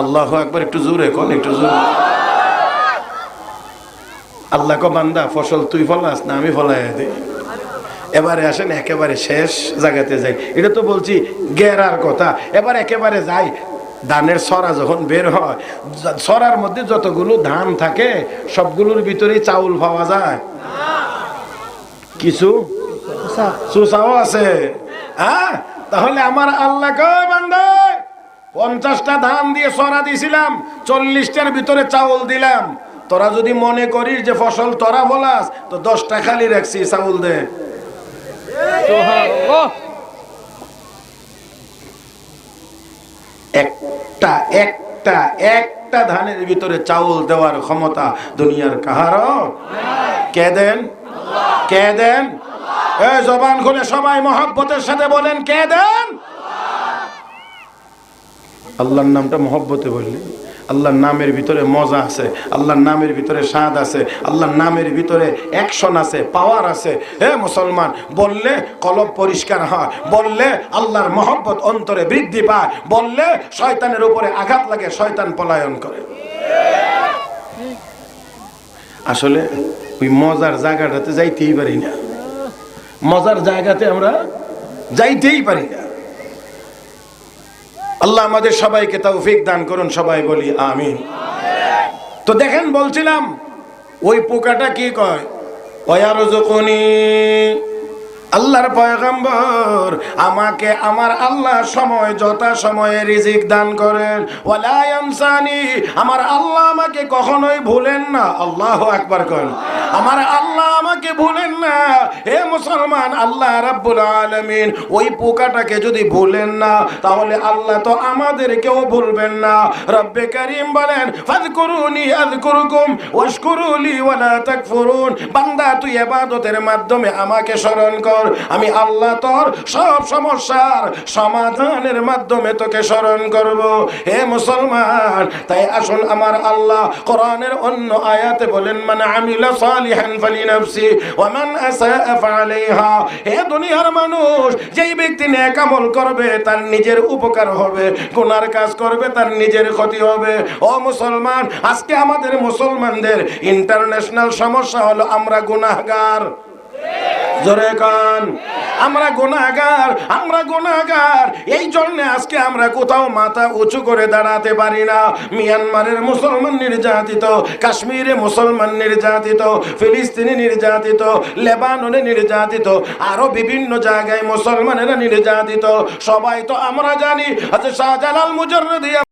আল্লাহু আকবার, একটু জোরে কোন, একটু জোরে। আল্লাহ কো বান্দা ফসল তুই ফলাস না আমি ফলাই দিই। এবারে আসেন একেবারে শেষ জায়গাতে যাই, এটা তো বলছি গেরার কথা। এবার একেবারে যাই, ধানের ছড়া যখন বের হয়, ছড়ার মধ্যে যতগুলো ধান থাকে সবগুলোর ভিতরেই চাউল পাওয়া যায়, কিছু সুসাও আছে। হ্যাঁ, তাহলে আমার আল্লাহ কয় বান্দা 50টা ধান দিয়ে ছড়া দিয়েছিলাম, 40টার ভিতরে চাউল দিলাম। তোরা যদি মনে করিস যে ফসল তোরা বলাস, তো 10টা খালি রাখছি, চাউল দে। একটা একটা একটা ধানের ভিতরে চাউল দেওয়ার ক্ষমতা দুনিয়ার কাহারও? কে দেন? কে দেন? এই জবান খুলে সবাই মহব্বতের সাথে বলেন, কে দেন? আল্লাহর নামটা মহব্বতে বললি, আল্লাহর নামের ভিতরে মজা আছে, আল্লাহর নামের ভিতরে স্বাদ আছে, আল্লাহর নামের ভিতরে অ্যাকশন আছে, পাওয়ার আছে। হে মুসলমান, বললে কলব পরিষ্কার হয়, বললে আল্লাহর মহব্বত অন্তরে বৃদ্ধি পায়, বললে শয়তানের উপরে আঘাত লাগে, শয়তান পলায়ন করে। আসলে ওই মজার জায়গাটাতে যাইতেই পারি না, মজার জায়গাতে আমরা যাইতেই পারি না। আল্লাহ আমাদের সবাইকে তৌফিক দান করুন, সবাই বলি আমিন। তো দেখেন, বলছিলাম ওই পোকাটা কি কয়, ওয়ারযুকুনি, আল্লাহর পয়গম্বর আমাকে আমার আল্লাহ সময় যথা সময়ে রিজিক দান করেন, ওয়ালা ইয়ানসানি, আমার আল্লাহ আমাকে কখনোই ভুলেন না। আল্লাহু আকবার করেন, আমার আল্লাহ আমাকে ভুলেন না। হে মুসলমান, আল্লাহ রাব্বুল আলামিন ওই পোকাটাকে যদি ভুলেন না, তাহলে আল্লাহ তো আমাদেরকেও ভুলবেন না। রব্বে কারীম বলেন, ফাযকুরুনি আযকুরুকুম ওয়াশকুরুলি ওয়ালা তাকফুরুন। বান্দা, তুই ইবাদতের মাধ্যমে আমাকে স্মরণ কর, আমি আল্লাহ তোর সব সমস্যার সমাধানের মাধ্যমে তোকে স্মরণ করব। হে মুসলমান, তাই আসুন আমার আল্লাহ কোরআনের অন্য আয়াতে বলেন, মান আমিলা সালিহান ফালিনাফসি ওয়া মান আসাআ ফাআলাইহা। হে দুনিয়ার মানুষ, যেই ব্যক্তি নেক আমল করবে তার নিজের উপকার হবে, গুনার কাজ করবে তার নিজের ক্ষতি হবে। ও মুসলমান, আজকে আমাদের মুসলমানদের ইন্টারন্যাশনাল সমস্যা হলো আমরা গুনাহগার। জোরে কান, আমরা গুনাহগার, আমরা গুনাহগার। এই জন্য আজকে আমরা কোথাও মাথা উঁচু করে দাঁড়াতে পারি না। মিয়ানমারের মুসলমান নির্যাতিত, কাশ্মীরে মুসলমান নির্যাতিত, ফিলিস্তিনি নির্যাতিত, লেবাননে নির্যাতিত, আরো বিভিন্ন জায়গায় মুসলমানেরা নির্যাতিত। সবাই তো আমরা জানি, আচ্ছা শাহজালাল মুজাররদি